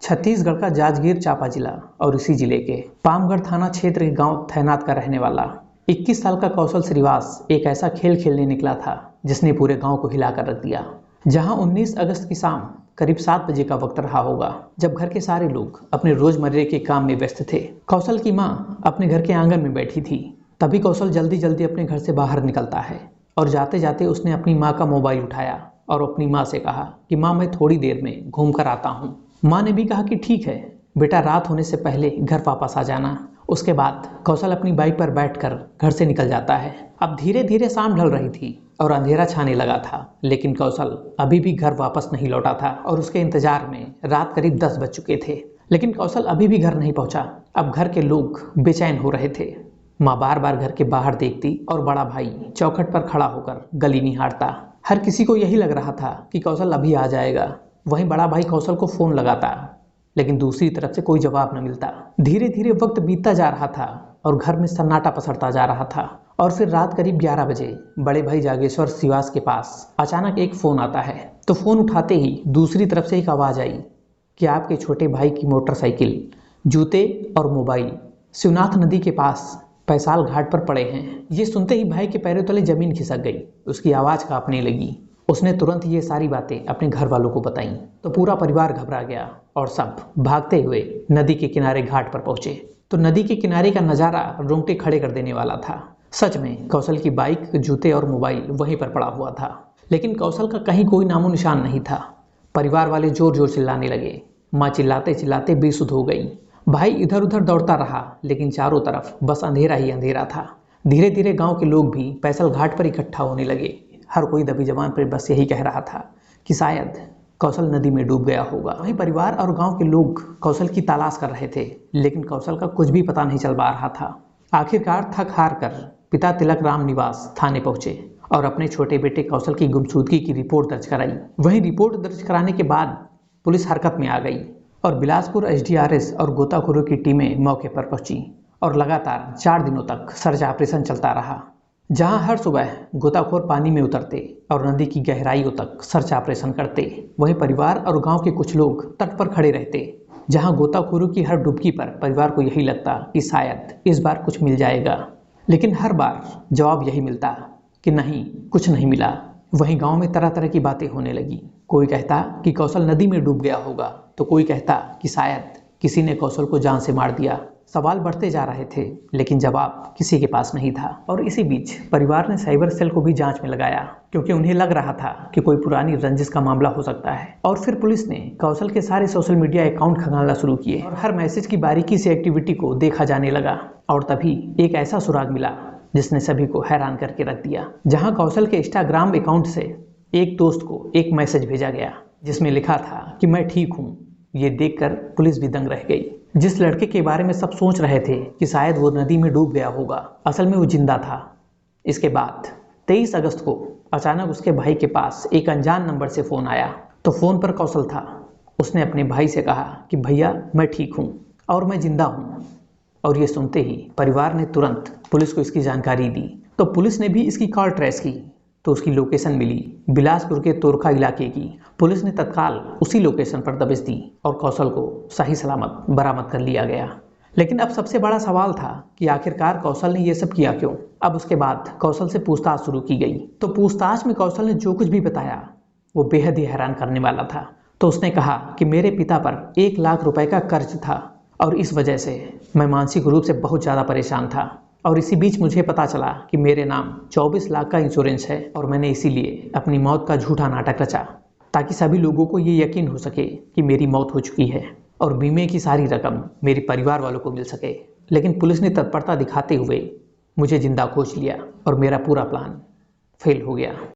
छत्तीसगढ़ का जांजगीर चांपा जिला और इसी जिले के पामगढ़ थाना क्षेत्र के गांव थैनात का रहने वाला 21 साल का कौशल श्रीवास एक ऐसा खेल खेलने निकला था जिसने पूरे गांव को हिलाकर रख दिया। जहां 19 अगस्त की शाम करीब 7 बजे का वक्त रहा होगा, जब घर के सारे लोग अपने रोजमर्रे के काम में व्यस्त थे। कौशल की मां अपने घर के आंगन में बैठी थी। तभी कौशल जल्दी जल्दी अपने घर से बाहर निकलता है और जाते जाते उसने अपनी माँ का मोबाइल उठाया और अपनी माँ से कहा कि माँ, मैं थोड़ी देर में घूम कर आता हूँ। माँ ने भी कहा कि ठीक है बेटा, रात होने से पहले घर वापस आ जाना। उसके बाद कौशल अपनी बाइक पर बैठकर घर से निकल जाता है। अब धीरे धीरे शाम ढल रही थी और अंधेरा छाने लगा था, लेकिन कौशल अभी भी घर वापस नहीं लौटा था और उसके इंतजार में रात करीब 10 बज चुके थे, लेकिन कौशल अभी भी घर नहीं पहुंचा। अब घर के लोग बेचैन हो रहे थे। माँ बार बार घर के बाहर देखती और बड़ा भाई चौखट पर खड़ा होकर गली निहारता। हर किसी को यही लग रहा था कि कौशल अभी आ जाएगा। वहीं बड़ा भाई कौशल को फोन लगाता, लेकिन दूसरी तरफ से कोई जवाब न मिलता। धीरे धीरे वक्त बीतता जा रहा था और घर में सन्नाटा पसरता जा रहा था। और फिर रात करीब 11 बजे बड़े भाई जागेश्वर श्रीवास के पास अचानक एक फोन आता है। तो फोन उठाते ही दूसरी तरफ से एक आवाज आई कि आपके छोटे भाई की मोटरसाइकिल, जूते और मोबाइल शिवनाथ नदी के पास पैसाल घाट पर पड़े हैं। ये सुनते ही भाई के पैरों तले जमीन खिसक गई। उसकी आवाज कांपने लगी। उसने तुरंत ये सारी बातें अपने घर वालों को बताईं। तो पूरा परिवार घबरा गया और सब भागते हुए नदी के किनारे घाट पर पहुंचे। तो नदी के किनारे का नजारा रोंगटे खड़े कर देने वाला था। सच में कौशल की बाइक, जूते और मोबाइल वहीं पर पड़ा हुआ था, लेकिन कौशल का कहीं कोई नामो निशान नहीं था। परिवार वाले जोर जोर चिल्लाने लगे। माँ चिल्लाते चिल्लाते बेसुध हो गई। भाई इधर उधर दौड़ता रहा, लेकिन चारों तरफ बस अंधेरा ही अंधेरा था। धीरे धीरे गांव के लोग भी पैसल घाट पर इकट्ठा होने लगे। हर कोई दबी जबान पर बस यही कह रहा था कि शायद कौशल नदी में डूब गया होगा। वहीं परिवार और गांव के लोग कौशल की तलाश कर रहे थे, लेकिन कौशल का कुछ भी पता नहीं चल पा रहा था। आखिरकार थक हार कर पिता तिलक राम निवास थाने पहुंचे और अपने छोटे बेटे कौशल की गुमशुदगी की रिपोर्ट दर्ज कराई। वहीं रिपोर्ट दर्ज कराने के बाद पुलिस हरकत में आ गई और बिलासपुर एसडीआरएस और गोताखोरों की टीमें मौके पर पहुंची और लगातार 4 दिनों तक सर्च ऑपरेशन चलता रहा, जहां हर सुबह गोताखोर पानी में उतरते और नदी की गहराइयों तक सर्च ऑपरेशन करते। वहीं परिवार और गांव के कुछ लोग तट पर खड़े रहते, जहां गोताखोरों की हर डुबकी पर परिवार को यही लगता कि शायद इस बार कुछ मिल जाएगा, लेकिन हर बार जवाब यही मिलता कि नहीं, कुछ नहीं मिला। वहीं गांव में तरह तरह की बातें होने लगी। कोई कहता कि कौशल नदी में डूब गया होगा, तो कोई कहता कि शायद किसी ने कौशल को जान से मार दिया। सवाल बढ़ते जा रहे थे, लेकिन जवाब किसी के पास नहीं था। और इसी बीच परिवार ने साइबर सेल को भी जांच में लगाया, क्योंकि उन्हें लग रहा था कि कोई पुरानी रंजिश का मामला हो सकता है। और फिर पुलिस ने कौशल के सारे सोशल मीडिया अकाउंट खंगालना शुरू किए और हर मैसेज की बारीकी से एक्टिविटी को देखा जाने लगा। और तभी एक ऐसा सुराग मिला जिसने सभी को हैरान करके रख दिया। जहां कौशल के इंस्टाग्राम अकाउंट से एक दोस्त को एक मैसेज भेजा गया जिसमें लिखा था कि मैं ठीक हूँ। ये देखकर पुलिस भी दंग रह गई। जिस लड़के के बारे में सब सोच रहे थे कि शायद वो नदी में डूब गया होगा, असल में वो जिंदा था। इसके बाद 23 अगस्त को अचानक उसके भाई के पास एक अनजान नंबर से फोन आया। तो फोन पर कौशल था। उसने अपने भाई से कहा कि भैया, मैं ठीक हूँ और मैं जिंदा हूँ। और ये सुनते ही परिवार ने तुरंत पुलिस को इसकी जानकारी दी। तो पुलिस ने भी इसकी कॉल ट्रेस की, तो उसकी लोकेशन मिली बिलासपुर के तोरखा इलाके की। पुलिस ने तत्काल उसी लोकेशन पर दबिश दी और कौशल को सही सलामत बरामद कर लिया गया। लेकिन अब सबसे बड़ा सवाल था कि आखिरकार कौशल ने यह सब किया क्यों। अब उसके बाद कौशल से पूछताछ शुरू की गई। तो पूछताछ में कौशल ने जो कुछ भी बताया वो बेहद ही हैरान करने वाला था। तो उसने कहा कि मेरे पिता पर 1 लाख रुपए का कर्ज था और इस वजह से मैं मानसिक रूप से बहुत ज़्यादा परेशान था। और इसी बीच मुझे पता चला कि मेरे नाम 24 लाख का इंश्योरेंस है और मैंने इसीलिए अपनी मौत का झूठा नाटक रचा, ताकि सभी लोगों को ये यकीन हो सके कि मेरी मौत हो चुकी है और बीमे की सारी रकम मेरे परिवार वालों को मिल सके। लेकिन पुलिस ने तत्परता दिखाते हुए मुझे जिंदा खोज लिया और मेरा पूरा प्लान फेल हो गया।